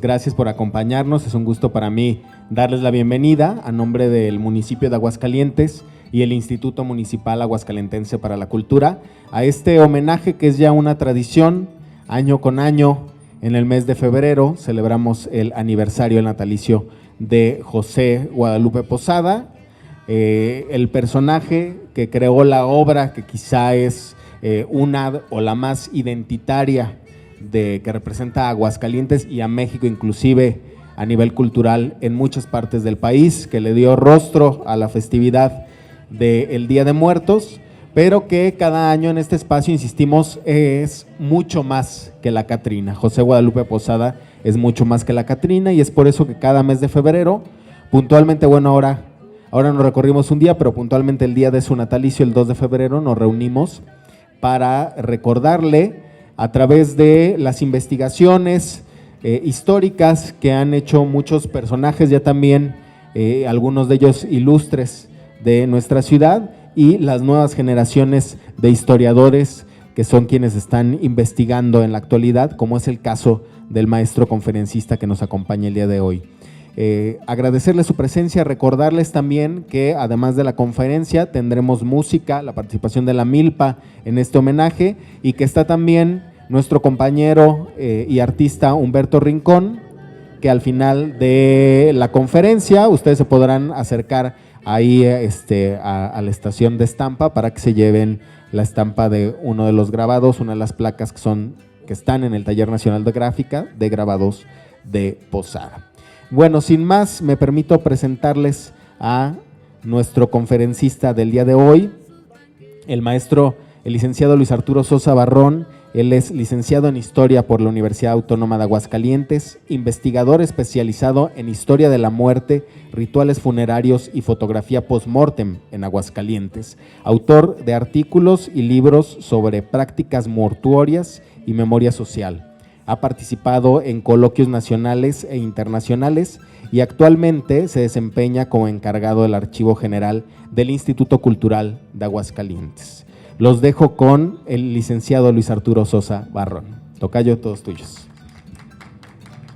gracias por acompañarnos. Es un gusto para mí darles la bienvenida a nombre del municipio de Aguascalientes y el Instituto Municipal Aguascalentense para la Cultura a este homenaje que es ya una tradición. Año con año, en el mes de febrero, celebramos el aniversario del natalicio de José Guadalupe Posada, el personaje que creó la obra que quizá es una o la más identitaria que representa a Aguascalientes y a México inclusive a nivel cultural en muchas partes del país, que le dio rostro a la festividad del Día de Muertos, pero que cada año en este espacio, insistimos, es mucho más que la Catrina. José Guadalupe Posada es mucho más que la Catrina y es por eso que cada mes de febrero, puntualmente, bueno, ahora nos recorrimos un día, pero puntualmente el día de su natalicio, el 2 de febrero, nos reunimos para recordarle a través de las investigaciones históricas que han hecho muchos personajes, ya también algunos de ellos ilustres de nuestra ciudad, y las nuevas generaciones de historiadores que son quienes están investigando en la actualidad, como es el caso del maestro conferencista que nos acompaña el día de hoy. Agradecerles su presencia, recordarles también que además de la conferencia tendremos música, la participación de la Milpa en este homenaje, y que está también nuestro compañero y artista Humberto Rincón, que al final de la conferencia ustedes se podrán acercar ahí a la estación de estampa para que se lleven la estampa de uno de los grabados, una de las placas que están en el Taller Nacional de Gráfica de Grabados de Posada. Bueno, sin más, me permito presentarles a nuestro conferencista del día de hoy, el licenciado Luis Arturo Sosa Barrón. Él es licenciado en Historia por la Universidad Autónoma de Aguascalientes, investigador especializado en Historia de la Muerte, rituales funerarios y fotografía post-mortem en Aguascalientes, autor de artículos y libros sobre prácticas mortuorias y memoria social. Ha participado en coloquios nacionales e internacionales y actualmente se desempeña como encargado del Archivo General del Instituto Cultural de Aguascalientes. Los dejo con el licenciado Luis Arturo Sosa Barrón. Tocayo, todos tuyos.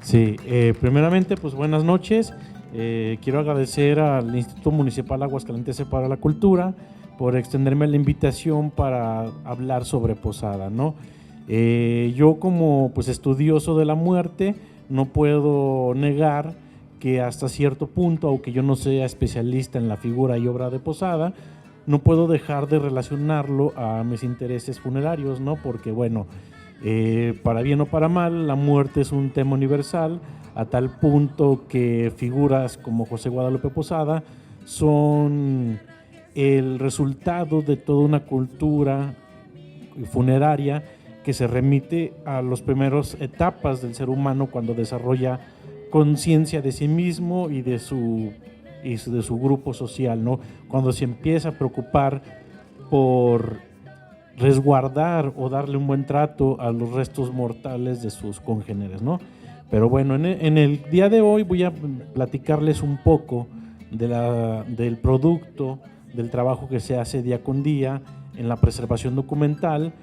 Sí, primeramente, pues buenas noches. Quiero agradecer al Instituto Municipal Aguascalentense para la Cultura por extenderme la invitación para hablar sobre Posada, ¿no? Yo como pues estudioso de la muerte no puedo negar que hasta cierto punto, aunque yo no sea especialista en la figura y obra de Posada, no puedo dejar de relacionarlo a mis intereses funerarios, ¿no? Porque bueno, para bien o para mal, la muerte es un tema universal, a tal punto que figuras como José Guadalupe Posada son el resultado de toda una cultura funeraria que se remite a las primeras etapas del ser humano cuando desarrolla conciencia de sí mismo y de su grupo social, ¿no? Cuando se empieza a preocupar por resguardar o darle un buen trato a los restos mortales de sus congéneres, ¿no? Pero bueno, en el día de hoy voy a platicarles un poco del producto, del trabajo que se hace día con día en la preservación documental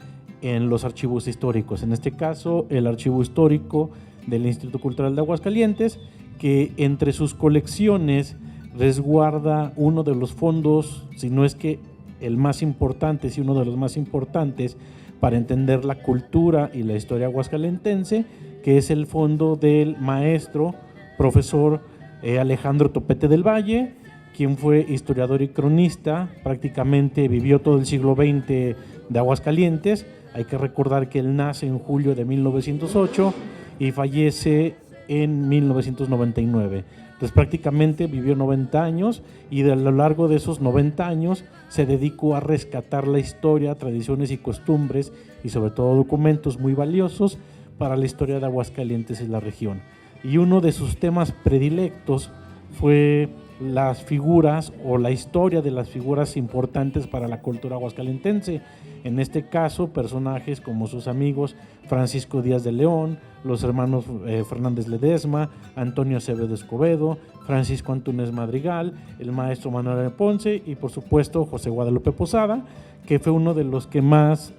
en los archivos históricos. En este caso, el archivo histórico del Instituto Cultural de Aguascalientes, que entre sus colecciones resguarda uno de los fondos, si no es que el más importante, si uno de los más importantes para entender la cultura y la historia aguascalentense, que es el fondo del maestro, profesor Alejandro Topete del Valle, quien fue historiador y cronista, prácticamente vivió todo el siglo XX de Aguascalientes. Hay que recordar que él nace en julio de 1908 y fallece en 1999. Entonces prácticamente vivió 90 años y a lo largo de esos 90 años se dedicó a rescatar la historia, tradiciones y costumbres y sobre todo documentos muy valiosos para la historia de Aguascalientes y la región. Y uno de sus temas predilectos fue las figuras o la historia de las figuras importantes para la cultura aguascalentense. En este caso, personajes como sus amigos Francisco Díaz de León, los hermanos Fernández Ledesma, Antonio Acevedo Escobedo, Francisco Antúnez Madrigal, el maestro Manuel Ponce y por supuesto José Guadalupe Posada, que fue uno de los que más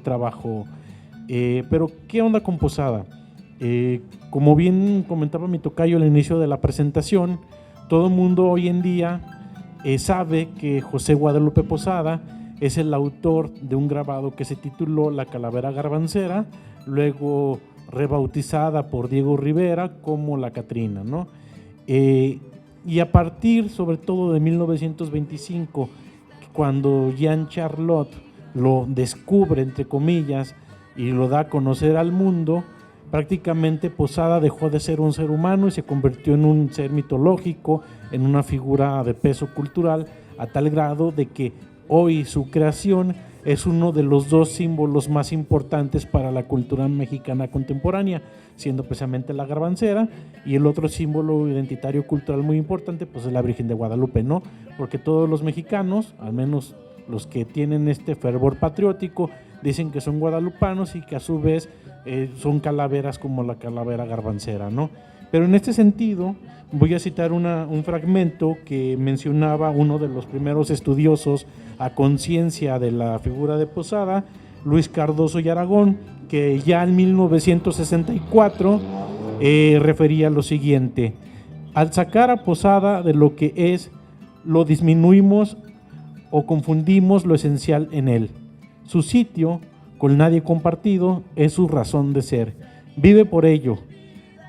trabajó. Pero, ¿qué onda con Posada? Como bien comentaba mi tocayo al inicio de la presentación, todo el mundo hoy en día sabe que José Guadalupe Posada es el autor de un grabado que se tituló La Calavera Garbancera, luego rebautizada por Diego Rivera como La Catrina, ¿no? Y a partir sobre todo de 1925, cuando Jean Charlotte lo descubre, entre comillas, y lo da a conocer al mundo, prácticamente Posada dejó de ser un ser humano y se convirtió en un ser mitológico, en una figura de peso cultural, a tal grado de que hoy su creación es uno de los dos símbolos más importantes para la cultura mexicana contemporánea, siendo precisamente la garbancera, y el otro símbolo identitario cultural muy importante pues es la Virgen de Guadalupe, ¿no? Porque todos los mexicanos, al menos los que tienen este fervor patriótico, dicen que son guadalupanos y que a su vez son calaveras como la calavera garbancera, ¿no? Pero en este sentido voy a citar un fragmento que mencionaba uno de los primeros estudiosos a conciencia de la figura de Posada, Luis Cardoso y Aragón, que ya en 1964 refería lo siguiente: al sacar a Posada de lo que es, lo disminuimos o confundimos lo esencial en él. Su sitio, con nadie compartido, es su razón de ser. Vive por ello.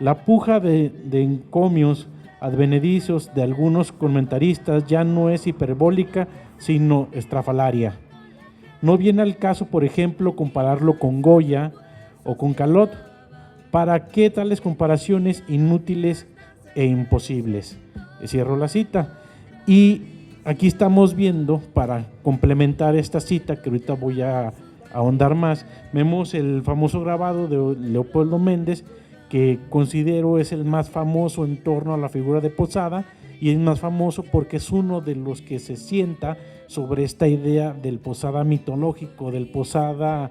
La puja de encomios advenedizos de algunos comentaristas ya no es hiperbólica, sino estrafalaria. No viene al caso, por ejemplo, compararlo con Goya o con Calot. ¿Para qué tales comparaciones inútiles e imposibles? Cierro la cita. Y aquí estamos viendo, para complementar esta cita, que ahorita voy a ahondar más, vemos el famoso grabado de Leopoldo Méndez, que considero es el más famoso en torno a la figura de Posada, y es más famoso porque es uno de los que se sienta sobre esta idea del Posada mitológico, del Posada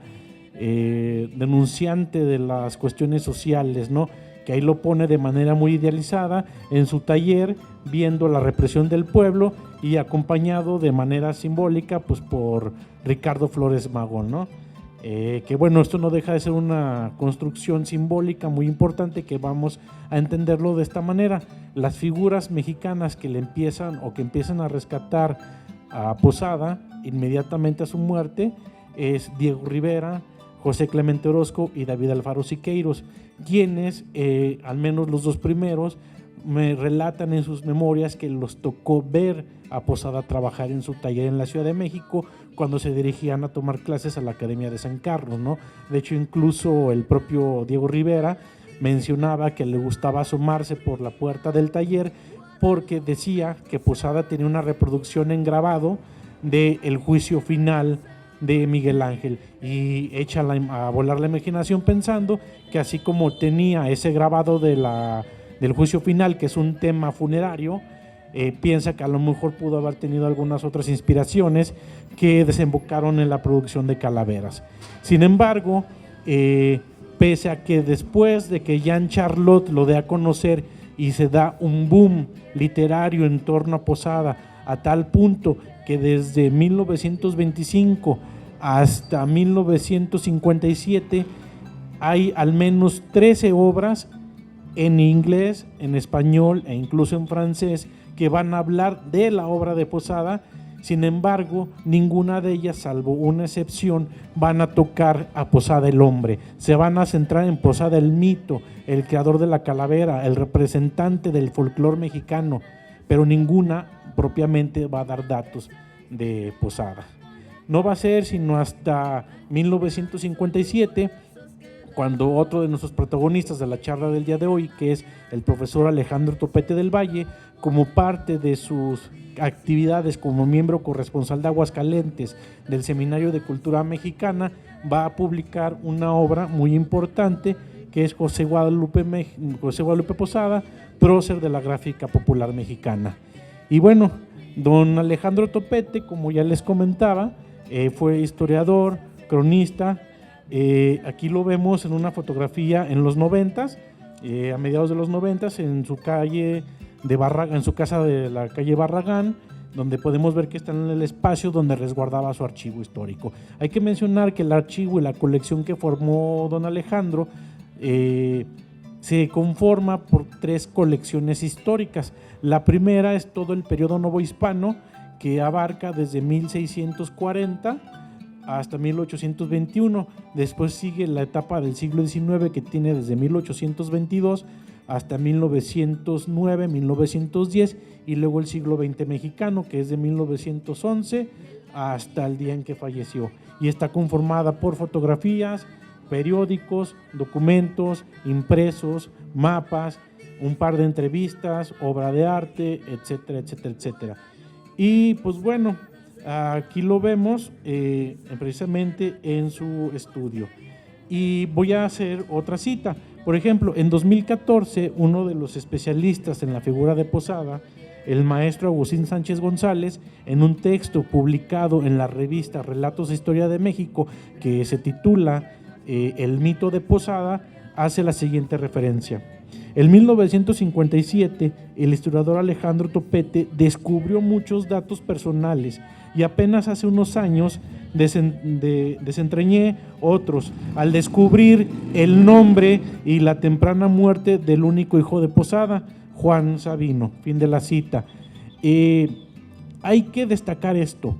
denunciante de las cuestiones sociales, ¿no? Que ahí lo pone de manera muy idealizada en su taller, viendo la represión del pueblo y acompañado de manera simbólica pues por Ricardo Flores Magón, ¿no? Que bueno, esto no deja de ser una construcción simbólica muy importante, que vamos a entenderlo de esta manera. Las figuras mexicanas que le empiezan a rescatar a Posada inmediatamente a su muerte es Diego Rivera, José Clemente Orozco y David Alfaro Siqueiros, quienes, al menos los dos primeros, me relatan en sus memorias que los tocó ver a Posada trabajar en su taller en la Ciudad de México cuando se dirigían a tomar clases a la Academia de San Carlos, ¿no? De hecho, incluso el propio Diego Rivera mencionaba que le gustaba asomarse por la puerta del taller porque decía que Posada tenía una reproducción en grabado de El Juicio Final de Miguel Ángel, y echa a volar la imaginación pensando que así como tenía ese grabado del Juicio Final, que es un tema funerario, piensa que a lo mejor pudo haber tenido algunas otras inspiraciones que desembocaron en la producción de calaveras. Sin embargo, pese a que después de que Jean Charlotte lo dé a conocer y se da un boom literario en torno a Posada, a tal punto que desde 1925 hasta 1957 hay al menos 13 obras en inglés, en español e incluso en francés que van a hablar de la obra de Posada. Sin embargo, ninguna de ellas, salvo una excepción, van a tocar a Posada el hombre. Se van a centrar en Posada el mito, el creador de la calavera, el representante del folclore mexicano, pero ninguna propiamente va a dar datos de Posada. No va a ser sino hasta 1957 cuando otro de nuestros protagonistas de la charla del día de hoy, que es el profesor Alejandro Topete del Valle, como parte de sus actividades como miembro corresponsal de Aguascalientes del Seminario de Cultura Mexicana, va a publicar una obra muy importante que es José Guadalupe Posada, prócer de la gráfica popular mexicana. Y bueno, don Alejandro Topete, como ya les comentaba, fue historiador, cronista. Aquí lo vemos en una fotografía en los 90s, a mediados de los 90s, en su calle de Barragán, en su casa de la calle Barragán, donde podemos ver que está en el espacio donde resguardaba su archivo histórico. Hay que mencionar que el archivo y la colección que formó don Alejandro se conforma por 3 colecciones históricas. La primera es todo el periodo novohispano, que abarca desde 1640 hasta 1821. Después sigue la etapa del siglo XIX, que tiene desde 1822 hasta 1909, 1910, y luego el siglo XX mexicano, que es de 1911 hasta el día en que falleció, y está conformada por fotografías, periódicos, documentos, impresos, mapas, un par de entrevistas, obra de arte, etcétera, etcétera, etcétera. Y pues bueno, aquí lo vemos precisamente en su estudio. Y voy a hacer otra cita. Por ejemplo, en 2014, uno de los especialistas en la figura de Posada, el maestro Agustín Sánchez González, en un texto publicado en la revista Relatos de Historia de México, que se titula El mito de Posada, hace la siguiente referencia. En 1957, el historiador Alejandro Topete descubrió muchos datos personales y apenas hace unos años desentrañé otros al descubrir el nombre y la temprana muerte del único hijo de Posada, Juan Sabino. Fin de la cita. Hay que destacar esto.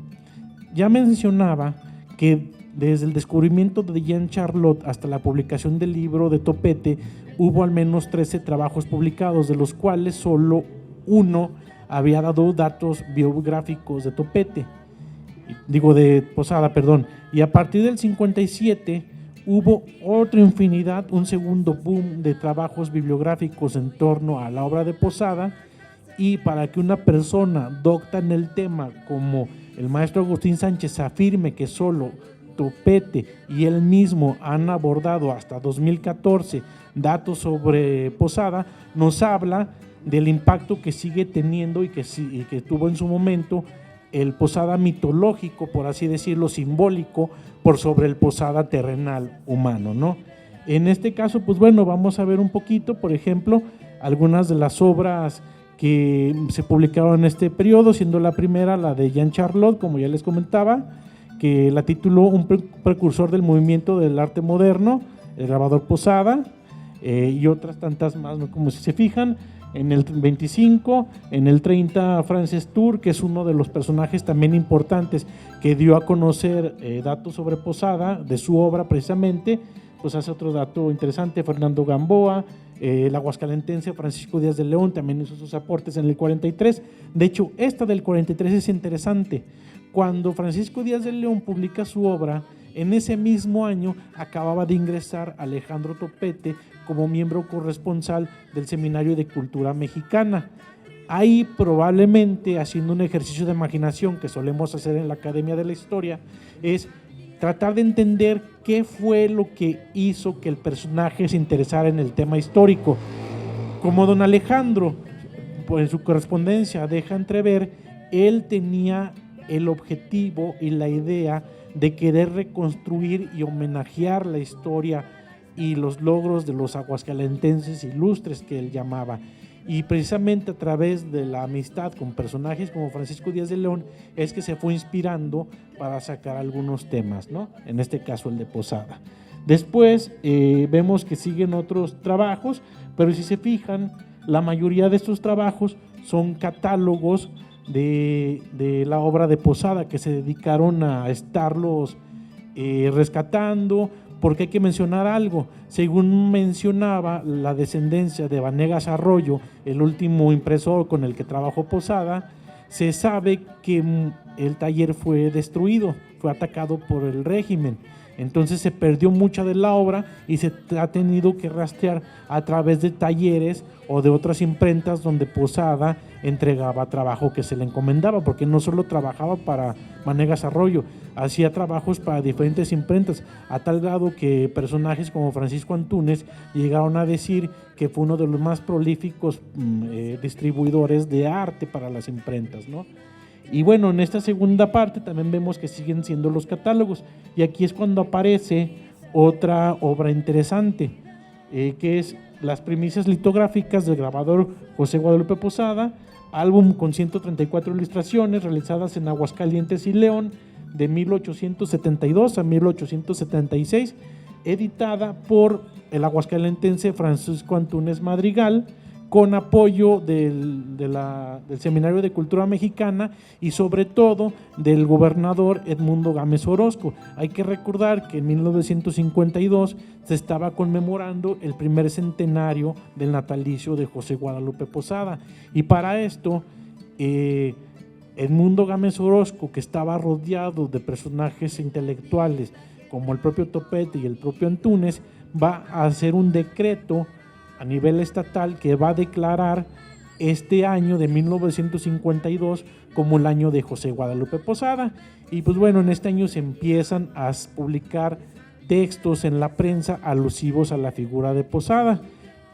Ya mencionaba que desde el descubrimiento de Jean Charlot hasta la publicación del libro de Topete hubo al menos 13 trabajos publicados, de los cuales solo uno había dado datos biográficos de Topete, de Posada, perdón. Y a partir del 57 hubo otra infinidad, un segundo boom de trabajos bibliográficos en torno a la obra de Posada, y para que una persona docta en el tema como el maestro Agustín Sánchez afirme que solo Topete y él mismo han abordado hasta 2014 datos sobre Posada, nos habla del impacto que sigue teniendo y que tuvo en su momento el Posada mitológico, por así decirlo, simbólico, por sobre el Posada terrenal humano, ¿no? En este caso, pues bueno, vamos a ver un poquito, por ejemplo, algunas de las obras que se publicaron en este periodo, siendo la primera la de Jean Charlot, como ya les comentaba, que la tituló Un precursor del movimiento del arte moderno, el grabador Posada, y otras tantas más, ¿no? Como si se fijan, en el 25, en el 30, Frances Tour, que es uno de los personajes también importantes que dio a conocer datos sobre Posada, de su obra precisamente, pues hace otro dato interesante, Fernando Gamboa, el aguascalentense Francisco Díaz de León también hizo sus aportes en el 43. De hecho, esta del 43 es interesante. Cuando Francisco Díaz de León publica su obra, en ese mismo año acababa de ingresar Alejandro Topete como miembro corresponsal del Seminario de Cultura Mexicana. Ahí probablemente, haciendo un ejercicio de imaginación que solemos hacer en la Academia de la Historia, es tratar de entender qué fue lo que hizo que el personaje se interesara en el tema histórico. Como don Alejandro, pues en su correspondencia deja entrever, él tenía el objetivo y la idea de querer reconstruir y homenajear la historia y los logros de los aguascalentenses ilustres, que él llamaba. Y precisamente a través de la amistad con personajes como Francisco Díaz de León es que se fue inspirando para sacar algunos temas, ¿no? En este caso el de Posada. Después vemos que siguen otros trabajos, pero si se fijan, la mayoría de estos trabajos son catálogos de la obra de Posada, que se dedicaron a estarlos rescatando, porque hay que mencionar algo. Según mencionaba la descendencia de Vanegas Arroyo, el último impresor con el que trabajó Posada, se sabe que el taller fue destruido, fue atacado por el régimen. Entonces se perdió mucha de la obra y se ha tenido que rastrear a través de talleres o de otras imprentas donde Posada entregaba trabajo que se le encomendaba, porque no solo trabajaba para Vanegas Arroyo, hacía trabajos para diferentes imprentas, a tal grado que personajes como Francisco Antúnez llegaron a decir que fue uno de los más prolíficos distribuidores de arte para las imprentas, ¿no? Y bueno, en esta segunda parte también vemos que siguen siendo los catálogos, y aquí es cuando aparece otra obra interesante, que es Las primicias litográficas del grabador José Guadalupe Posada, álbum con 134 ilustraciones realizadas en Aguascalientes y León de 1872 a 1876, editada por el aguascalentense Francisco Antúnez Madrigal, con apoyo del Seminario de Cultura Mexicana y sobre todo del gobernador Edmundo Gámez Orozco. Hay que recordar que en 1952 se estaba conmemorando el primer centenario del natalicio de José Guadalupe Posada, y para esto Edmundo Gámez Orozco, que estaba rodeado de personajes intelectuales como el propio Topete y el propio Antúnez, va a hacer un decreto a nivel estatal que va a declarar este año de 1952 como el año de José Guadalupe Posada. Y pues bueno, en este año se empiezan a publicar textos en la prensa alusivos a la figura de Posada,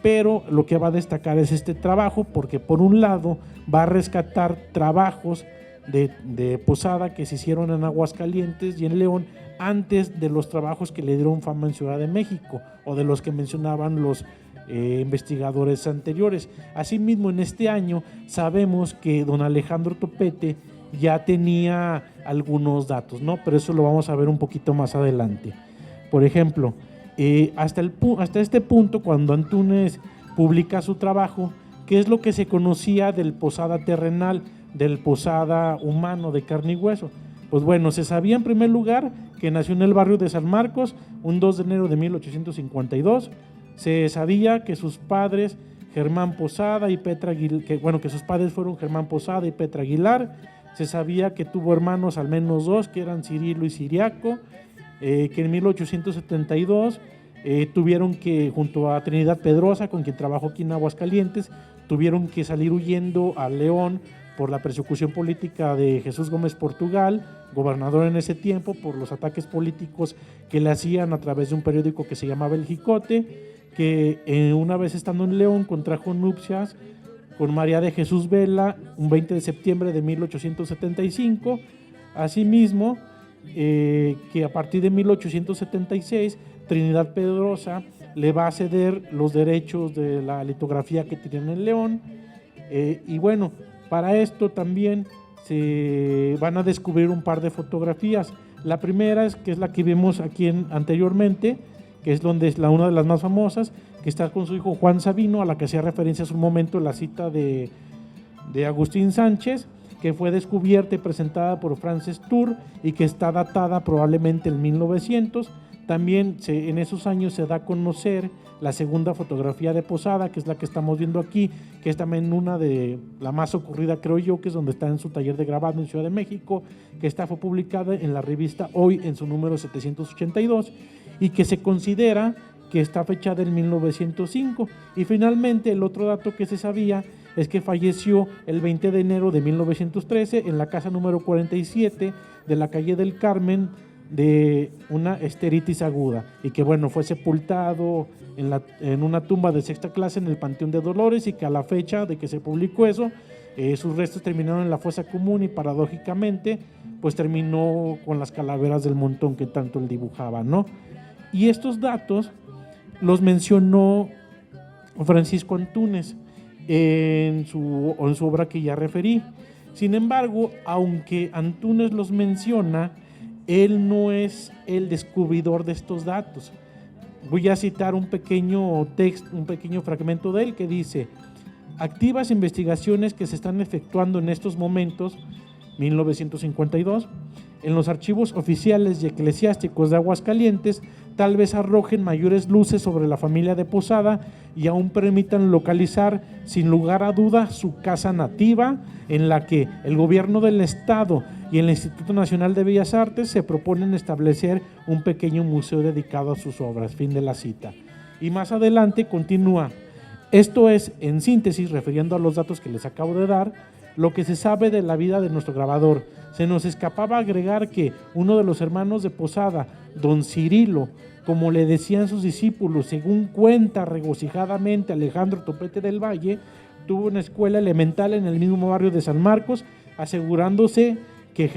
pero lo que va a destacar es este trabajo, porque por un lado va a rescatar trabajos de Posada que se hicieron en Aguascalientes y en León antes de los trabajos que le dieron fama en Ciudad de México o de los que mencionaban los investigadores anteriores. Asimismo, en este año sabemos que don Alejandro Topete ya tenía algunos datos, ¿no? Pero eso lo vamos a ver un poquito más adelante. Por ejemplo, hasta este punto, cuando Antúnez publica su trabajo, ¿qué es lo que se conocía del Posada terrenal, del Posada humano de carne y hueso? Pues bueno, se sabía en primer lugar que nació en el barrio de San Marcos un 2 de enero de 1852. Se sabía que sus padres, Germán Posada y Petra Aguilar, que sus padres fueron Germán Posada y Petra Aguilar. Se sabía que tuvo hermanos al menos dos, que eran Cirilo y Ciriaco, que en 1872 tuvieron que, junto a Trinidad Pedrosa, con quien trabajó aquí en Aguascalientes, tuvieron que salir huyendo a León por la persecución política de Jesús Gómez Portugal, gobernador en ese tiempo, por los ataques políticos que le hacían a través de un periódico que se llamaba El Jicote, que una vez estando en León contrajo nupcias con María de Jesús Vela un 20 de septiembre de 1875. Asimismo, que a partir de 1876 Trinidad Pedrosa le va a ceder los derechos de la litografía que tenían en León, y bueno, para esto también se van a descubrir un par de fotografías. La primera que es la que vimos aquí anteriormente, que es una de las más famosas, que está con su hijo Juan Sabino, a la que hacía referencia hace un momento en la cita de Agustín Sánchez, que fue descubierta y presentada por Frances Tour y que está datada probablemente en 1900. También en esos años se da a conocer la segunda fotografía de Posada, que es la que estamos viendo aquí, que es también una de la más ocurrida, creo yo, que es donde está en su taller de grabado en Ciudad de México, que esta fue publicada en la revista Hoy en su número 782 y que se considera que está fechada en 1905. Y finalmente el otro dato que se sabía es que falleció el 20 de enero de 1913 en la casa número 47 de la calle del Carmen de una esteritis aguda, y que bueno, fue sepultado en una tumba de sexta clase en el Panteón de Dolores, y que a la fecha de que se publicó eso, sus restos terminaron en la fosa común y paradójicamente pues terminó con las calaveras del montón que tanto él dibujaba, ¿no? Y estos datos los mencionó Francisco Antúnez en su obra que ya referí. Sin embargo, aunque Antúnez los menciona, él no es el descubridor de estos datos. Voy a citar un pequeño texto, un pequeño fragmento de él que dice: activas investigaciones que se están efectuando en estos momentos, 1952, en los archivos oficiales y eclesiásticos de Aguascalientes, tal vez arrojen mayores luces sobre la familia de Posada y aún permitan localizar sin lugar a duda su casa nativa, en la que el gobierno del estado y el Instituto Nacional de Bellas Artes se proponen establecer un pequeño museo dedicado a sus obras. Fin de la cita. Y más adelante continúa: esto es, en síntesis, refiriendo a los datos que les acabo de dar, lo que se sabe de la vida de nuestro grabador. Se nos escapaba agregar que uno de los hermanos de Posada, don Cirilo, como le decían sus discípulos, según cuenta regocijadamente Alejandro Topete del Valle, tuvo una escuela elemental en el mismo barrio de San Marcos, asegurándose que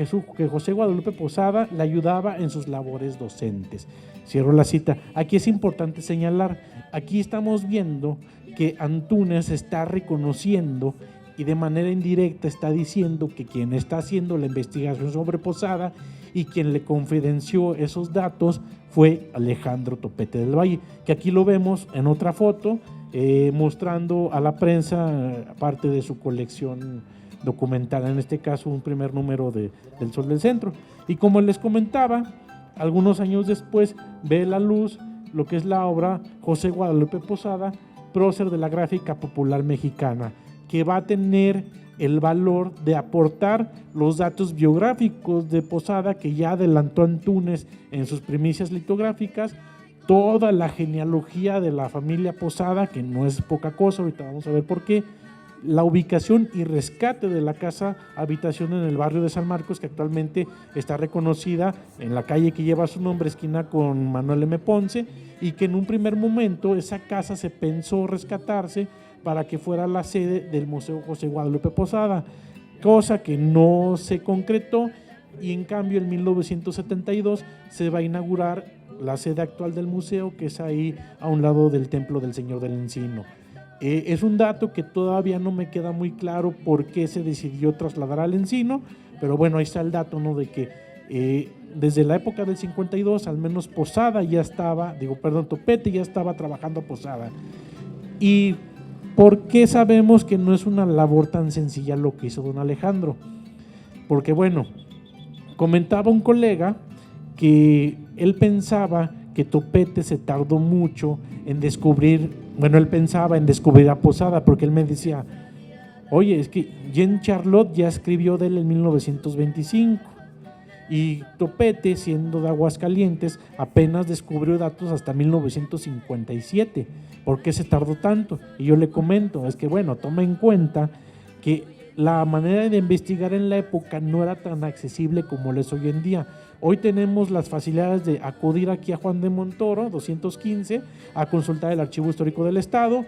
José Guadalupe Posada le ayudaba en sus labores docentes. Cierro la cita. Aquí es importante señalar, aquí estamos viendo que Antúnez está reconociendo y de manera indirecta está diciendo que quien está haciendo la investigación sobre Posada y quien le confidenció esos datos fue Alejandro Topete del Valle, que aquí lo vemos en otra foto, mostrando a la prensa parte de su colección documental, en este caso un primer número del Sol del Centro. Y como les comentaba, algunos años después ve la luz lo que es la obra José Guadalupe Posada, prócer de la gráfica popular mexicana, que va a tener el valor de aportar los datos biográficos de Posada que ya adelantó Antúnez en sus primicias litográficas, toda la genealogía de la familia Posada, que no es poca cosa, ahorita vamos a ver por qué, la ubicación y rescate de la casa habitación en el barrio de San Marcos, que actualmente está reconocida en la calle que lleva su nombre, esquina con Manuel M. Ponce, y que en un primer momento esa casa se pensó rescatarse para que fuera la sede del Museo José Guadalupe Posada, cosa que no se concretó, y en cambio en 1972 se va a inaugurar la sede actual del museo, que es ahí a un lado del Templo del Señor del Encino. Es un dato que todavía no me queda muy claro por qué se decidió trasladar al Encino, pero bueno, ahí está el dato, ¿no? De que desde la época del 52, al menos Posada ya estaba, Topete ya estaba trabajando a Posada. ¿Y por qué sabemos que no es una labor tan sencilla lo que hizo don Alejandro? Porque bueno, comentaba un colega que él pensaba que Topete se tardó mucho en descubrir, él pensaba en descubrir a Posada, porque él me decía, oye, es que Jean Charlotte ya escribió de él en 1925, y Topete, siendo de Aguascalientes, apenas descubrió datos hasta 1957. ¿Por qué se tardó tanto? Y yo le comento, es que bueno, toma en cuenta que la manera de investigar en la época no era tan accesible como lo es hoy en día. Hoy tenemos las facilidades de acudir aquí a Juan de Montoro, 215, a consultar el Archivo Histórico del Estado,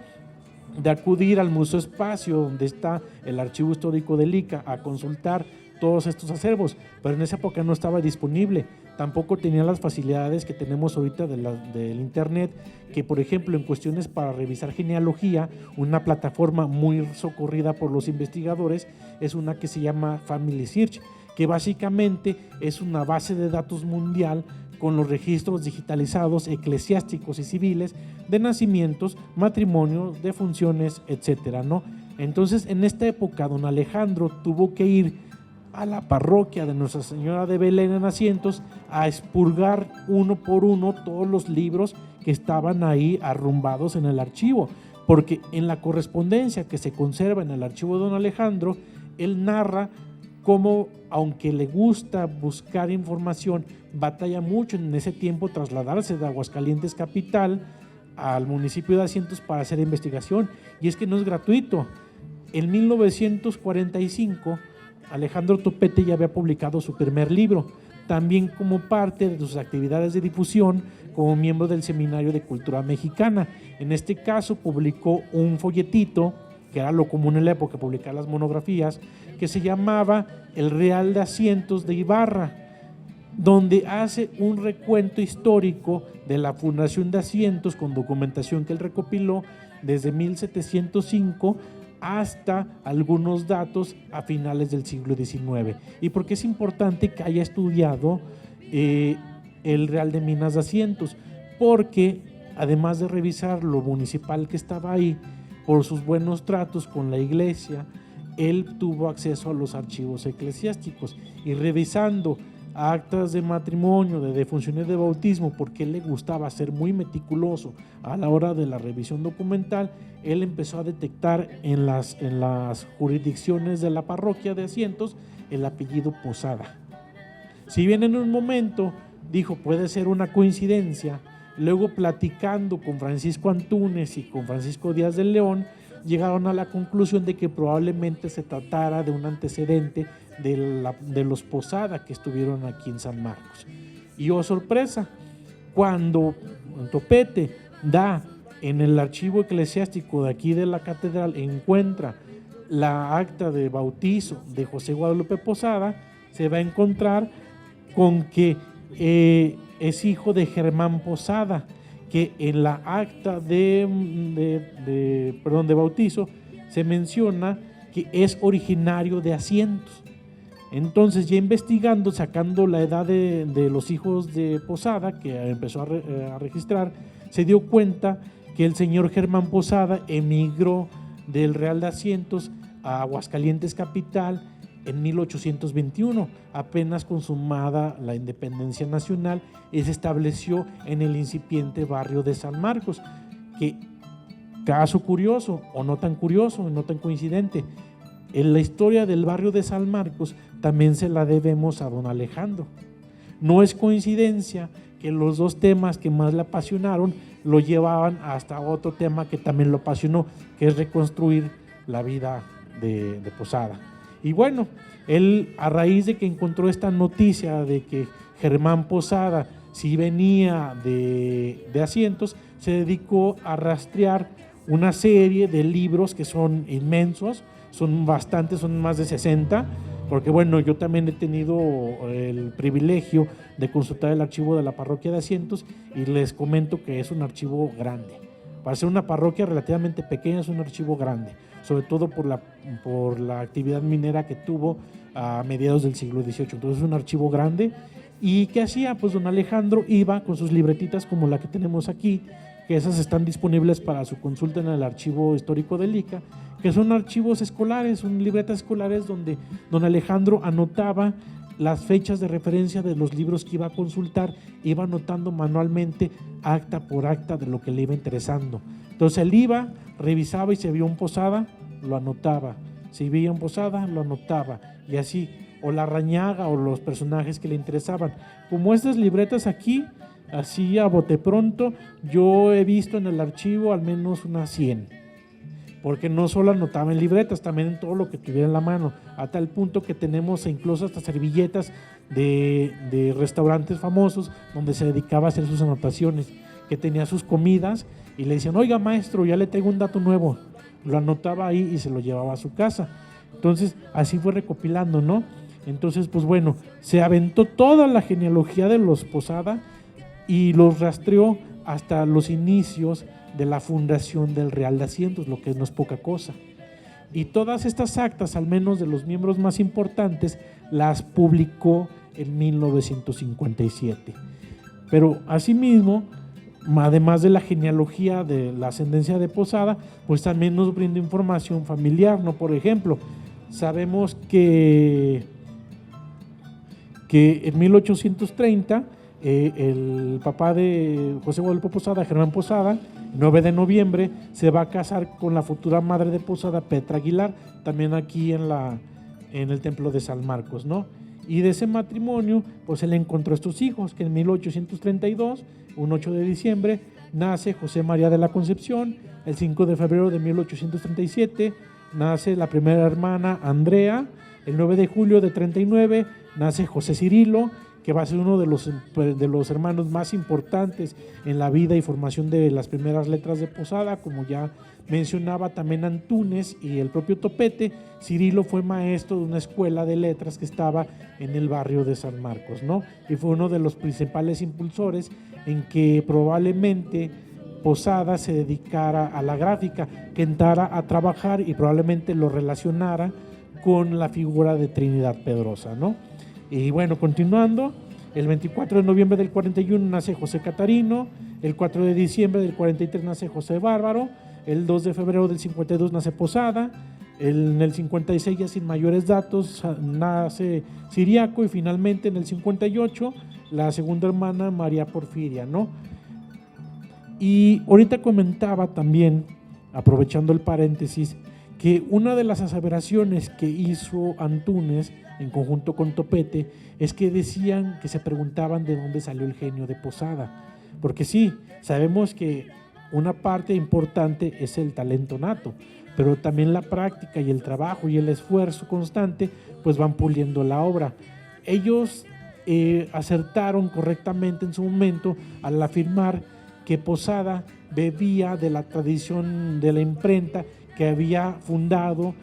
de acudir al Museo Espacio, donde está el Archivo Histórico del ICA, a consultar todos estos acervos, pero en esa época no estaba disponible. Tampoco tenía las facilidades que tenemos ahorita del internet, que por ejemplo en cuestiones para revisar genealogía, una plataforma muy socorrida por los investigadores es una que se llama Family Search, que básicamente es una base de datos mundial con los registros digitalizados eclesiásticos y civiles de nacimientos, matrimonios, defunciones, etcétera, ¿no? Entonces, en esta época, don Alejandro tuvo que ir a la parroquia de Nuestra Señora de Belén en Asientos a expurgar uno por uno todos los libros que estaban ahí arrumbados en el archivo, porque en la correspondencia que se conserva en el archivo de don Alejandro, él narra cómo, aunque le gusta buscar información, batalla mucho en ese tiempo trasladarse de Aguascalientes capital al municipio de Asientos para hacer investigación, y es que no es gratuito. En 1945 Alejandro Topete ya había publicado su primer libro, también como parte de sus actividades de difusión como miembro del Seminario de Cultura Mexicana. En este caso publicó un folletito, que era lo común en la época, publicar las monografías, que se llamaba El Real de Asientos de Ibarra, donde hace un recuento histórico de la fundación de Asientos con documentación que él recopiló desde 1705 hasta algunos datos a finales del siglo XIX. ¿Y por qué es importante que haya estudiado el Real de Minas de Asientos? Porque además de revisar lo municipal que estaba ahí, por sus buenos tratos con la iglesia, él tuvo acceso a los archivos eclesiásticos, y revisando actas de matrimonio, de defunciones, de bautismo, porque él le gustaba ser muy meticuloso a la hora de la revisión documental, él empezó a detectar en las jurisdicciones de la parroquia de Asientos el apellido Posada. Si bien en un momento dijo puede ser una coincidencia, luego platicando con Francisco Antúnez y con Francisco Díaz del León, llegaron a la conclusión de que probablemente se tratara de un antecedente de los Posada que estuvieron aquí en San Marcos. Y oh sorpresa, cuando Topete da en el archivo eclesiástico de aquí de la catedral, encuentra la acta de bautizo de José Guadalupe Posada, se va a encontrar con que es hijo de Germán Posada, que en la acta de bautizo se menciona que es originario de Asientos. Entonces, ya investigando, sacando la edad de los hijos de Posada, que empezó a registrar, se dio cuenta que el señor Germán Posada emigró del Real de Asientos a Aguascalientes capital en 1821, apenas consumada la independencia nacional, y se estableció en el incipiente barrio de San Marcos, que, caso curioso, o no tan curioso, no tan coincidente, en la historia del barrio de San Marcos también se la debemos a don Alejandro. No es coincidencia que los dos temas que más le apasionaron lo llevaban hasta otro tema que también lo apasionó, que es reconstruir la vida de Posada. Y bueno, él, a raíz de que encontró esta noticia de que Germán Posada sí venía de Asientos, se dedicó a rastrear una serie de libros que son inmensos, son bastantes, son más de 60, porque bueno, yo también he tenido el privilegio de consultar el archivo de la parroquia de Asientos y les comento que es un archivo grande. Para ser una parroquia relativamente pequeña es un archivo grande, sobre todo por la actividad minera que tuvo a mediados del siglo XVIII. Entonces es un archivo grande. ¿Y qué hacía? Pues don Alejandro iba con sus libretitas como la que tenemos aquí, que esas están disponibles para su consulta en el archivo histórico del ICA, que son archivos escolares, son libretas escolares donde don Alejandro anotaba las fechas de referencia de los libros que iba a consultar, iba anotando manualmente acta por acta de lo que le iba interesando. Entonces él iba, revisaba y si había un Posada, lo anotaba, si veía un Posada, lo anotaba, y así, o la Rañaga o los personajes que le interesaban. Como estas libretas aquí, así a bote pronto, yo he visto en el archivo al menos unas 100. Porque no solo anotaba en libretas, también en todo lo que tuviera en la mano, a tal punto que tenemos incluso hasta servilletas de restaurantes famosos donde se dedicaba a hacer sus anotaciones, que tenía sus comidas y le decían, oiga maestro, ya le traigo un dato nuevo, lo anotaba ahí y se lo llevaba a su casa. Entonces así fue recopilando, ¿no? Entonces pues bueno, se aventó toda la genealogía de los Posada y los rastreó hasta los inicios de la fundación del Real de Asientos, lo que no es poca cosa. Y todas estas actas, al menos de los miembros más importantes, las publicó en 1957. Pero asimismo, además de la genealogía de la ascendencia de Posada, pues también nos brinda información familiar, ¿no? Por ejemplo, sabemos que en 1830 el papá de José Guadalupe Posada, Germán Posada, 9 de noviembre, se va a casar con la futura madre de Posada, Petra Aguilar, también aquí en el templo de San Marcos, ¿no? Y de ese matrimonio, pues él encontró estos hijos, que en 1832, un 8 de diciembre, nace José María de la Concepción, el 5 de febrero de 1837, nace la primera hermana Andrea, el 9 de julio de 39, nace José Cirilo, que va a ser uno de los hermanos más importantes en la vida y formación de las primeras letras de Posada, como ya mencionaba también Antúnez y el propio Topete. Cirilo fue maestro de una escuela de letras que estaba en el barrio de San Marcos, ¿no? Y fue uno de los principales impulsores en que probablemente Posada se dedicara a la gráfica, que entrara a trabajar y probablemente lo relacionara con la figura de Trinidad Pedrosa, ¿no? Y bueno, continuando, el 24 de noviembre del 41 nace José Catarino, el 4 de diciembre del 43 nace José Bárbaro, el 2 de febrero del 52 nace Posada, en el 56 ya sin mayores datos nace Ciriaco y finalmente en el 58 la segunda hermana María Porfiria, ¿no? Y ahorita comentaba también, aprovechando el paréntesis, que una de las aseveraciones que hizo Antúnez en conjunto con Topete es que decían, que se preguntaban de dónde salió el genio de Posada, porque sí, sabemos que una parte importante es el talento nato, pero también la práctica y el trabajo y el esfuerzo constante pues van puliendo la obra. Ellos acertaron correctamente en su momento al afirmar que Posada bebía de la tradición de la imprenta que había fundado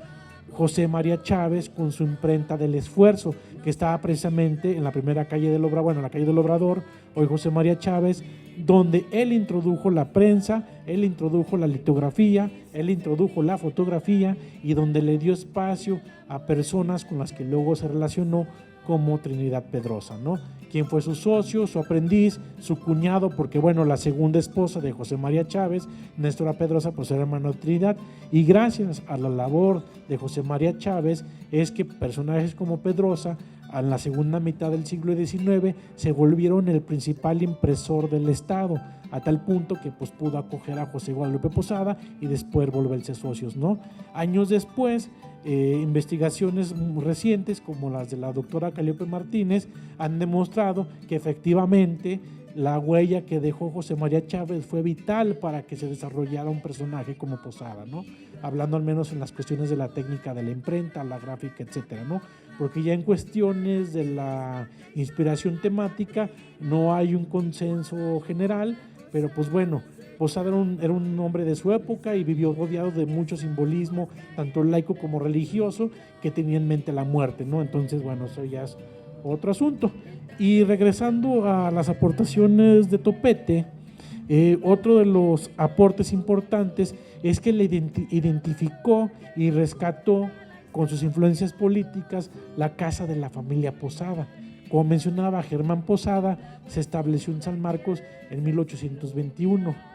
José María Chávez con su imprenta del Esfuerzo, que estaba precisamente en la primera calle del Obrador, bueno, en la calle del Obrador, hoy José María Chávez, donde él introdujo la prensa, él introdujo la litografía, él introdujo la fotografía y donde le dio espacio a personas con las que luego se relacionó como Trinidad Pedrosa, ¿no? Quien fue su socio, su aprendiz, su cuñado, porque bueno, la segunda esposa de José María Chávez, Néstora Pedrosa, pues era hermano de Trinidad, y gracias a la labor de José María Chávez es que personajes como Pedrosa, en la segunda mitad del siglo XIX, se volvieron el principal impresor del Estado, a tal punto que pues pudo acoger a José Guadalupe Posada y después volverse socios, ¿no? Años después, investigaciones muy recientes como las de la doctora Calliope Martínez han demostrado que efectivamente la huella que dejó José María Chávez fue vital para que se desarrollara un personaje como Posada, ¿no? Hablando al menos en las cuestiones de la técnica de la imprenta, la gráfica, etcétera, ¿no? Porque ya en cuestiones de la inspiración temática no hay un consenso general, pero pues bueno, Posada era un hombre de su época y vivió rodeado de mucho simbolismo, tanto laico como religioso, que tenía en mente la muerte, ¿no? Entonces, bueno, eso ya es otro asunto. Y regresando a las aportaciones de Topete, otro de los aportes importantes es que le identificó y rescató con sus influencias políticas la casa de la familia Posada. Como mencionaba, Germán Posada se estableció en San Marcos en 1821.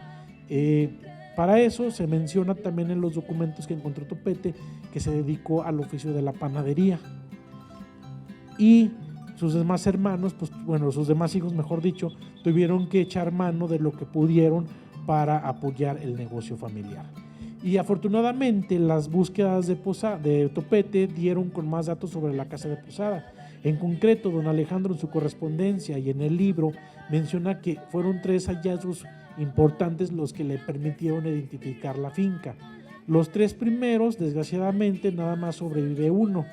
Para eso se menciona también en los documentos que encontró Topete que se dedicó al oficio de la panadería. Y sus demás hermanos, pues bueno, sus demás hijos, mejor dicho, tuvieron que echar mano de lo que pudieron para apoyar el negocio familiar. Y afortunadamente las búsquedas de Topete dieron con más datos sobre la casa de Posada. En concreto, don Alejandro en su correspondencia y en el libro menciona que fueron 3 hallazgos importantes los que le permitieron identificar la finca. Los 3 primeros, desgraciadamente, nada más sobrevive uno,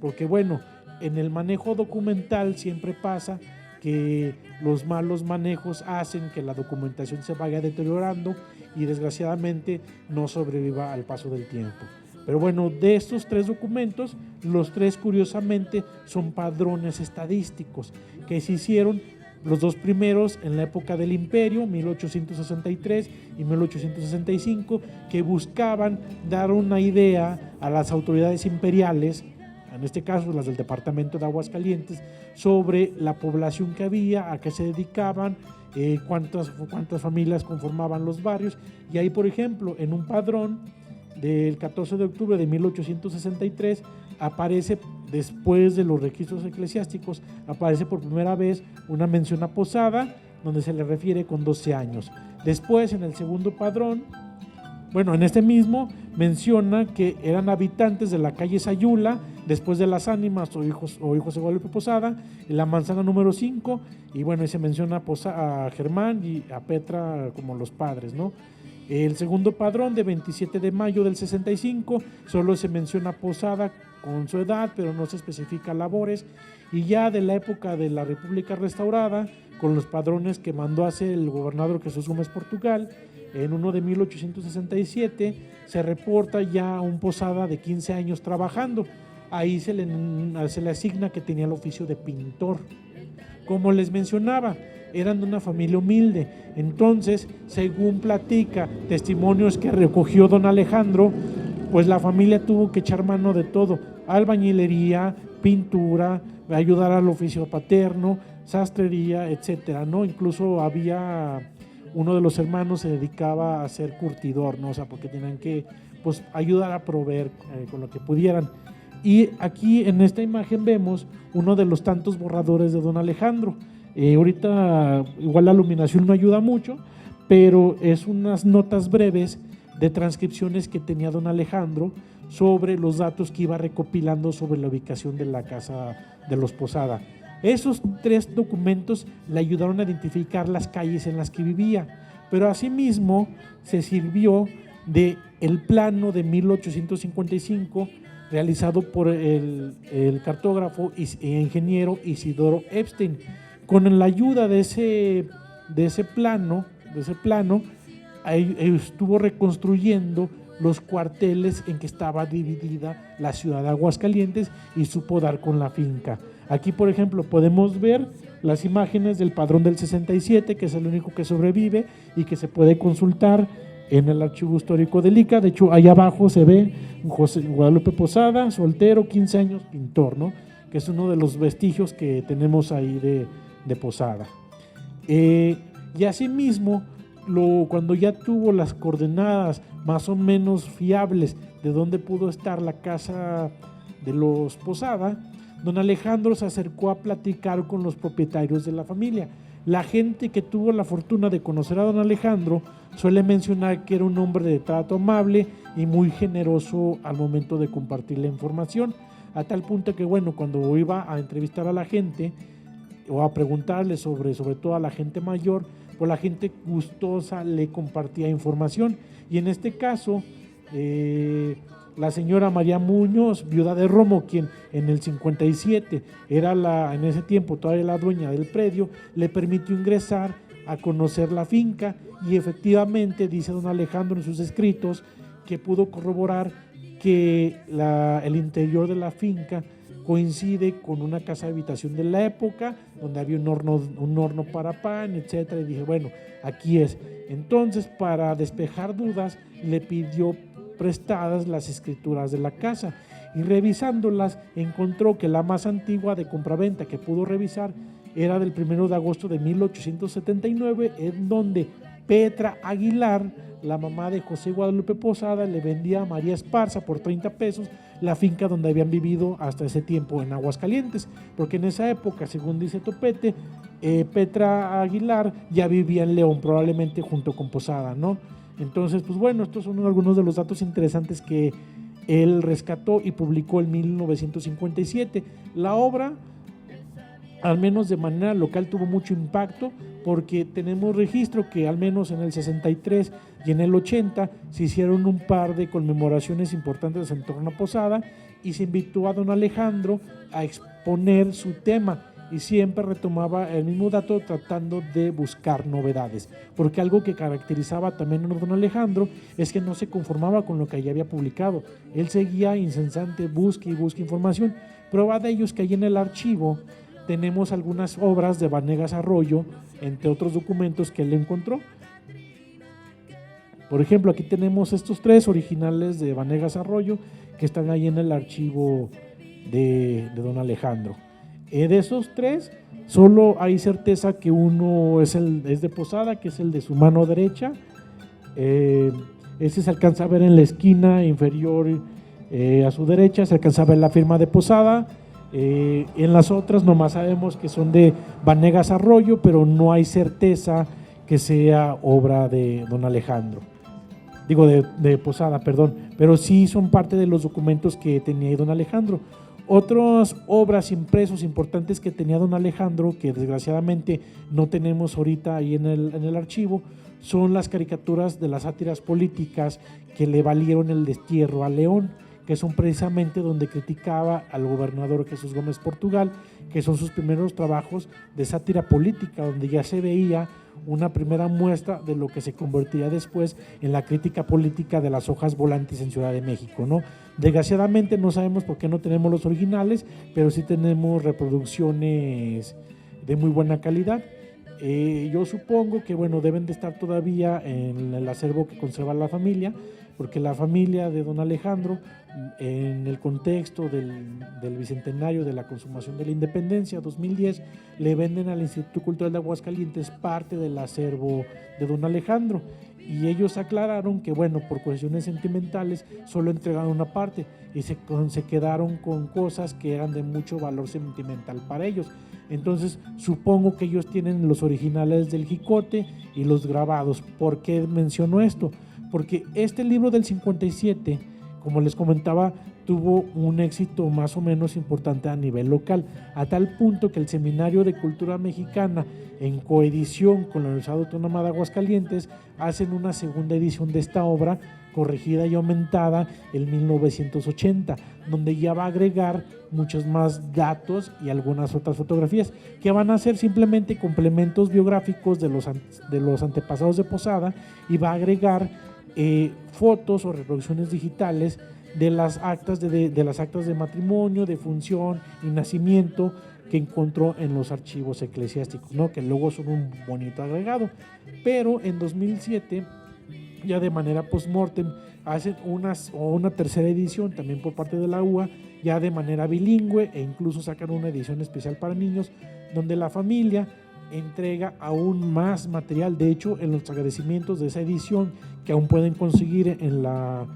porque bueno, en el manejo documental siempre pasa que los malos manejos hacen que la documentación se vaya deteriorando y desgraciadamente no sobreviva al paso del tiempo. Pero bueno, de estos 3 documentos, los 3 curiosamente son padrones estadísticos que se hicieron, los 2 primeros en la época del Imperio, 1863 y 1865, que buscaban dar una idea a las autoridades imperiales, en este caso las del departamento de Aguascalientes, sobre la población que había, a qué se dedicaban, cuántas familias conformaban los barrios. Y ahí, por ejemplo, en un padrón del 14 de octubre de 1863 aparece, después de los registros eclesiásticos, aparece por primera vez una mención a Posada, donde se le refiere con 12 años. Después, en el segundo padrón, bueno, en este mismo menciona que eran habitantes de la calle Sayula, después de Las Ánimas o hijos de Guadalupe Posada, en la manzana número 5, y bueno, ahí se menciona a Germán y a Petra como los padres, ¿no? El segundo padrón de 27 de mayo del 65, solo se menciona Posada con su edad, pero no se especifica labores, y ya de la época de la República Restaurada, con los padrones que mandó a hacer el gobernador Jesús Gómez Portugal, en uno de 1867 se reporta ya un Posada de 15 años trabajando. Ahí se le asigna que tenía el oficio de pintor. Como les mencionaba, eran de una familia humilde. Entonces, según platica testimonios que recogió don Alejandro, pues la familia tuvo que echar mano de todo: albañilería, pintura, ayudar al oficio paterno, sastrería, etcétera, ¿no? Incluso había uno de los hermanos se dedicaba a ser curtidor, ¿no? O sea, porque tenían que pues ayudar a proveer con lo que pudieran. Y aquí en esta imagen vemos uno de los tantos borradores de don Alejandro. Ahorita igual la iluminación no ayuda mucho, pero es unas notas breves de transcripciones que tenía don Alejandro sobre los datos que iba recopilando sobre la ubicación de la casa de los Posada. Esos 3 documentos le ayudaron a identificar las calles en las que vivía, pero asimismo se sirvió de el plano de 1855 realizado por el cartógrafo e ingeniero Isidoro Epstein. Con la ayuda de ese plano, ahí estuvo reconstruyendo los cuarteles en que estaba dividida la ciudad de Aguascalientes y supo dar con la finca. Aquí, por ejemplo, podemos ver las imágenes del padrón del 67, que es el único que sobrevive y que se puede consultar en el archivo histórico del ICA. De hecho, ahí abajo se ve José Guadalupe Posada, soltero, 15 años, pintor, ¿no? Que es uno de los vestigios que tenemos ahí de Posada. Y asimismo, cuando ya tuvo las coordenadas más o menos fiables de dónde pudo estar la casa de los Posada, don Alejandro se acercó a platicar con los propietarios de la familia. La gente que tuvo la fortuna de conocer a don Alejandro suele mencionar que era un hombre de trato amable y muy generoso al momento de compartir la información, a tal punto que, bueno, cuando iba a entrevistar a la gente o a preguntarle sobre todo a la gente mayor, pues la gente gustosa le compartía información. Y en este caso, la señora María Muñoz, viuda de Romo, quien en el 57 era en ese tiempo todavía la dueña del predio, le permitió ingresar a conocer la finca, y efectivamente dice don Alejandro en sus escritos que pudo corroborar que el interior de la finca coincide con una casa de habitación de la época, donde había un horno para pan, etcétera, y dije, bueno, aquí es. Entonces, para despejar dudas, le pidió prestadas las escrituras de la casa, y revisándolas encontró que la más antigua de compraventa que pudo revisar era del 1 de agosto de 1879, en donde Petra Aguilar, la mamá de José Guadalupe Posada, le vendía a María Esparza por 30 pesos la finca donde habían vivido hasta ese tiempo en Aguascalientes, porque en esa época, según dice Topete, Petra Aguilar ya vivía en León, probablemente junto con Posada, ¿no? Entonces, pues bueno, estos son algunos de los datos interesantes que él rescató y publicó en 1957. La obra, al menos de manera local, tuvo mucho impacto, porque tenemos registro que al menos en el 63 y en el 80 se hicieron un par de conmemoraciones importantes en torno a Posada, y se invitó a don Alejandro a exponer su tema, y siempre retomaba el mismo dato tratando de buscar novedades, porque algo que caracterizaba también a don Alejandro es que no se conformaba con lo que ya había publicado. Él seguía incesante, busca información. Prueba de ello es que ahí en el archivo tenemos algunas obras de Vanegas Arroyo, entre otros documentos que él encontró. Por ejemplo, aquí tenemos estos 3 originales de Vanegas Arroyo que están ahí en el archivo de don Alejandro. De esos 3, solo hay certeza que uno es de Posada, que es el de su mano derecha. Ese se alcanza a ver en la esquina inferior a su derecha, se alcanza a ver la firma de Posada. En las otras nomás sabemos que son de Vanegas Arroyo, pero no hay certeza que sea obra de don Alejandro. Digo, de Posada, perdón, pero sí son parte de los documentos que tenía ahí don Alejandro. Otras obras impresos importantes que tenía don Alejandro, que desgraciadamente no tenemos ahorita ahí en el archivo, son las caricaturas de las sátiras políticas que le valieron el destierro a León, que son precisamente donde criticaba al gobernador Jesús Gómez Portugal, que son sus primeros trabajos de sátira política, donde ya se veía una primera muestra de lo que se convertiría después en la crítica política de las hojas volantes en Ciudad de México, ¿no? Desgraciadamente no sabemos por qué no tenemos los originales, pero sí tenemos reproducciones de muy buena calidad. Yo supongo que, bueno, deben de estar todavía en el acervo que conserva la familia, porque la familia de don Alejandro, en el contexto del bicentenario de la consumación de la independencia, 2010, le venden al Instituto Cultural de Aguascalientes parte del acervo de don Alejandro, y ellos aclararon que, bueno, por cuestiones sentimentales solo entregaron una parte y se quedaron con cosas que eran de mucho valor sentimental para ellos. Entonces supongo que ellos tienen los originales del Jicote y los grabados. ¿Por qué menciono esto? Porque este libro del 57, como les comentaba, tuvo un éxito más o menos importante a nivel local, a tal punto que el Seminario de Cultura Mexicana, en coedición con la Universidad Autónoma de Aguascalientes, hacen una segunda edición de esta obra, corregida y aumentada en 1980, donde ya va a agregar muchos más datos y algunas otras fotografías que van a ser simplemente complementos biográficos de los antepasados de Posada, y va a agregar fotos o reproducciones digitales de las actas de las actas de matrimonio, de función y nacimiento que encontró en los archivos eclesiásticos, ¿no? Que luego son un bonito agregado. Pero en 2007, ya de manera post-mortem, hacen una tercera edición también por parte de la UA, ya de manera bilingüe, e incluso sacan una edición especial para niños, donde la familia entrega aún más material. De hecho, en los agradecimientos de esa edición, que aún pueden conseguir en la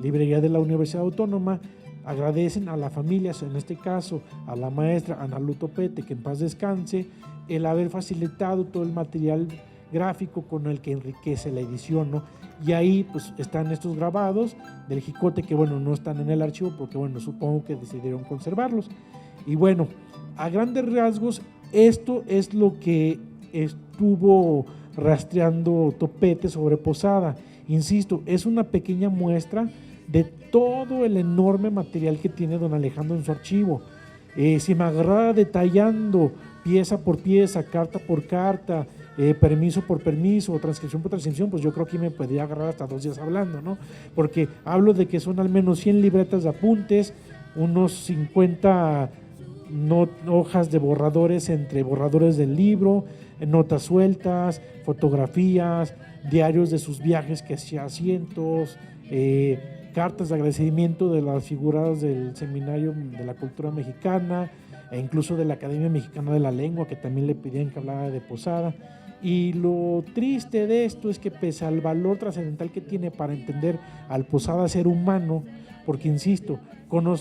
librería de la Universidad Autónoma, agradecen a la familia, en este caso a la maestra Ana Lu Topete, que en paz descanse, el haber facilitado todo el material gráfico con el que enriquece la edición, ¿no? Y ahí pues están estos grabados del Jicote, que bueno, no están en el archivo porque bueno, supongo que decidieron conservarlos. Y bueno, a grandes rasgos, esto es lo que estuvo rastreando Topete sobre Posada. Insisto, es una pequeña muestra de todo el enorme material que tiene don Alejandro en su archivo. Si me agarrara detallando pieza por pieza, carta por carta, permiso por permiso, transcripción por transcripción, pues yo creo que me podría agarrar hasta 2 días hablando, ¿no? Porque hablo de que son al menos 100 libretas de apuntes, unos 50 hojas de borradores entre borradores del libro, notas sueltas, fotografías, diarios de sus viajes, que hacía cientos, cartas de agradecimiento de las figuras del Seminario de la Cultura Mexicana e incluso de la Academia Mexicana de la Lengua, que también le pedían que hablara de Posada. Y lo triste de esto es que pese al valor trascendental que tiene para entender al Posada ser humano, porque insisto,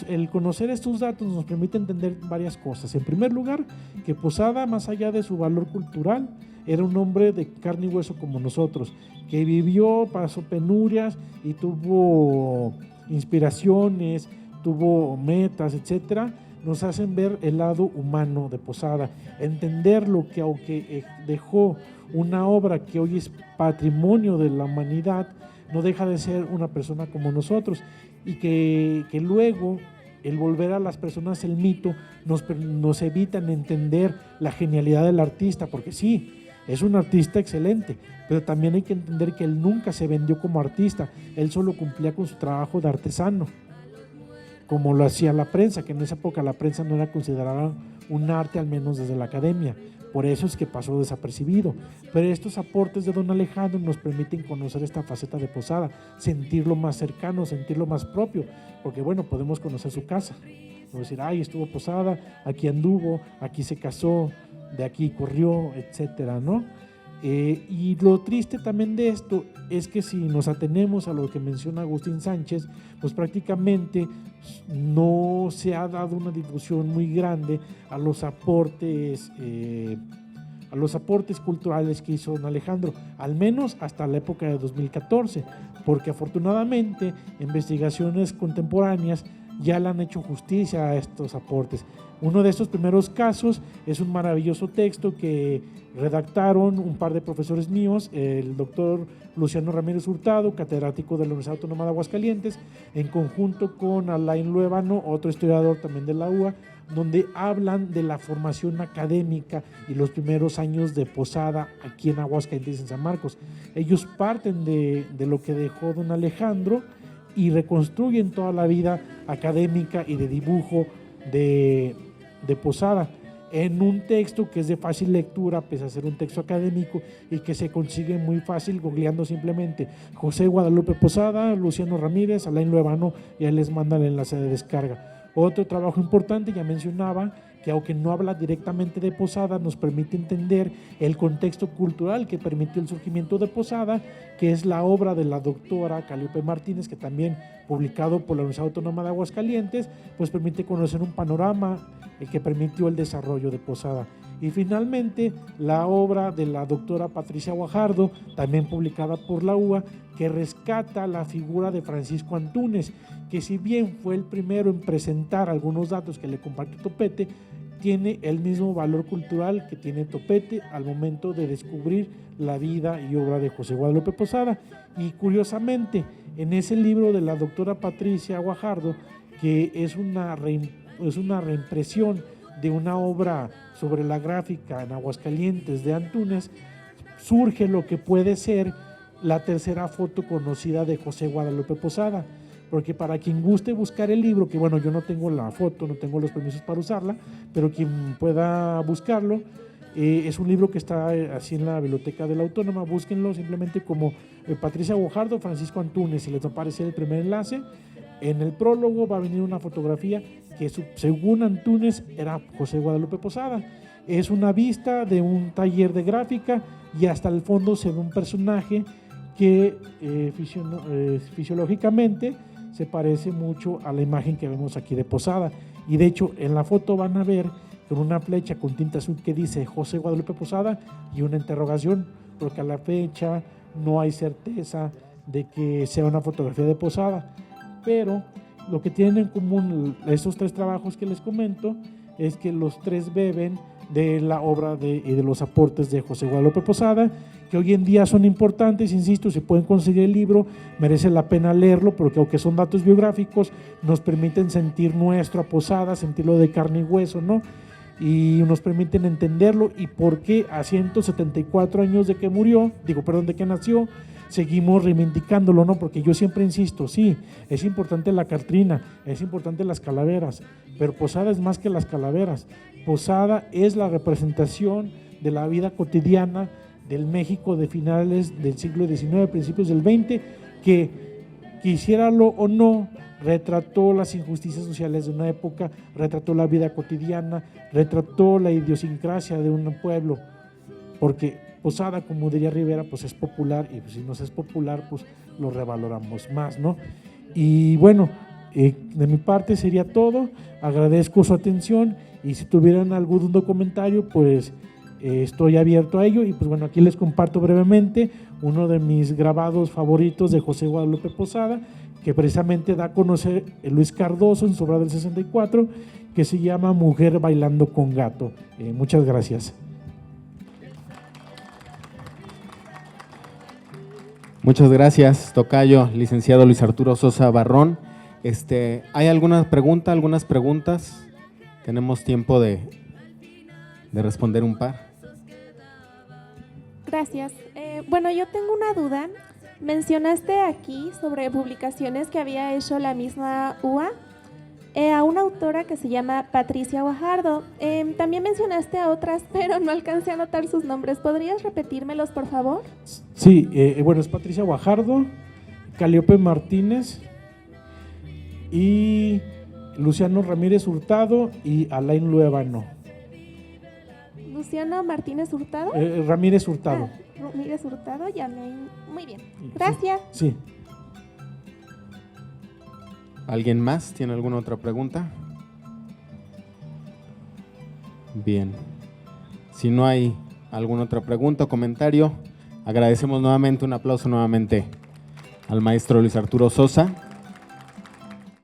el conocer estos datos nos permite entender varias cosas. En primer lugar, que Posada, más allá de su valor cultural, era un hombre de carne y hueso como nosotros, que vivió, pasó penurias y tuvo inspiraciones, tuvo metas, etcétera. Nos hacen ver el lado humano de Posada, entender lo que, aunque dejó una obra que hoy es patrimonio de la humanidad, no deja de ser una persona como nosotros, y que luego el volver a las personas el mito nos evitan entender la genialidad del artista, porque sí, es un artista excelente, pero también hay que entender que él nunca se vendió como artista, él solo cumplía con su trabajo de artesano, como lo hacía la prensa, que en esa época la prensa no era considerada un arte, al menos desde la academia. Por eso es que pasó desapercibido. Pero estos aportes de don Alejandro nos permiten conocer esta faceta de Posada, sentirlo más cercano, sentirlo más propio, porque bueno, podemos conocer su casa. Podemos decir, ay, estuvo Posada, aquí anduvo, aquí se casó, de aquí corrió, etcétera, ¿no? Y lo triste también de esto es que si nos atenemos a lo que menciona Agustín Sánchez, pues prácticamente no se ha dado una difusión muy grande a los aportes culturales que hizo don Alejandro, al menos hasta la época de 2014, porque afortunadamente investigaciones contemporáneas ya le han hecho justicia a estos aportes. Uno de estos primeros casos es un maravilloso texto que redactaron un par de profesores míos, el doctor Luciano Ramírez Hurtado, catedrático de la Universidad Autónoma de Aguascalientes, en conjunto con Alain Luevano, otro historiador también de la UA, donde hablan de la formación académica y los primeros años de Posada aquí en Aguascalientes, en San Marcos. Ellos parten de lo que dejó don Alejandro y reconstruyen toda la vida académica y de dibujo de Posada en un texto que es de fácil lectura, pese a ser un texto académico, y que se consigue muy fácil googleando simplemente José Guadalupe Posada, Luciano Ramírez, Alain Luevano, y ahí les manda el enlace de descarga. Otro trabajo importante, ya mencionaba, que aunque no habla directamente de Posada, nos permite entender el contexto cultural que permitió el surgimiento de Posada, que es la obra de la doctora Calíope Martínez, que también publicado por la Universidad Autónoma de Aguascalientes, pues permite conocer un panorama que permitió el desarrollo de Posada. Y finalmente la obra de la doctora Patricia Guajardo, también publicada por la UA, que rescata la figura de Francisco Antúnez, que si bien fue el primero en presentar algunos datos que le compartió Topete, tiene el mismo valor cultural que tiene Topete al momento de descubrir la vida y obra de José Guadalupe Posada. Y curiosamente, en ese libro de la doctora Patricia Guajardo, que es una reimpresión de una obra sobre la gráfica en Aguascalientes de Antúnez, surge lo que puede ser la tercera foto conocida de José Guadalupe Posada, porque para quien guste buscar el libro, que bueno, yo no tengo la foto, no tengo los permisos para usarla, pero quien pueda buscarlo, es un libro que está así en la biblioteca de la Autónoma, búsquenlo simplemente como Patricia Guajardo, Francisco Antúnez, y les va a aparecer el primer enlace. En el prólogo va a venir una fotografía que según Antúnez era José Guadalupe Posada. Es una vista de un taller de gráfica y hasta el fondo se ve un personaje que fisiológicamente se parece mucho a la imagen que vemos aquí de Posada. Y de hecho en la foto van a ver con una flecha con tinta azul que dice José Guadalupe Posada y una interrogación, porque a la fecha no hay certeza de que sea una fotografía de Posada. Pero lo que tienen en común estos tres trabajos que les comento es que los tres beben de la obra y de los aportes de José Guadalupe Posada, que hoy en día son importantes, insisto, si pueden conseguir el libro, merece la pena leerlo, porque aunque son datos biográficos, nos permiten sentir nuestro a Posada, sentirlo de carne y hueso, ¿no? Y nos permiten entenderlo y por qué a 174 años de que de que nació, seguimos reivindicándolo, ¿no? Porque yo siempre insisto, sí, es importante la Catrina, es importante las calaveras, pero Posada es más que las calaveras. Posada es la representación de la vida cotidiana del México de finales del siglo XIX, principios del XX, que quisiéralo o no, retrató las injusticias sociales de una época, retrató la vida cotidiana, retrató la idiosincrasia de un pueblo, porque Posada, como diría Rivera, pues es popular, y pues si no es popular, pues lo revaloramos más, ¿no? Y bueno, de mi parte sería todo, agradezco su atención y si tuvieran algún comentario, pues estoy abierto a ello. Y pues bueno, aquí les comparto brevemente uno de mis grabados favoritos de José Guadalupe Posada, que precisamente da a conocer Luis Cardoso en su obra del 64, que se llama Mujer bailando con gato. Muchas gracias. Muchas gracias, tocayo, licenciado Luis Arturo Sosa Barrón. ¿Hay algunas preguntas? Tenemos tiempo de responder un par. Gracias. Bueno, yo tengo una duda. Mencionaste aquí sobre publicaciones que había hecho la misma UA a una autora que se llama Patricia Guajardo. También mencionaste a otras, pero no alcancé a anotar sus nombres. ¿Podrías repetírmelos, por favor? Sí, bueno, es Patricia Guajardo, Calíope Martínez y Luciano Ramírez Hurtado y Alain Luevano. ¿Luciano Martínez Hurtado? Ramírez Hurtado. Ramírez Hurtado, muy bien. Gracias. Sí. ¿Alguien más tiene alguna otra pregunta? Bien. Si no hay alguna otra pregunta o comentario, agradecemos nuevamente, un aplauso nuevamente al maestro Luis Arturo Sosa.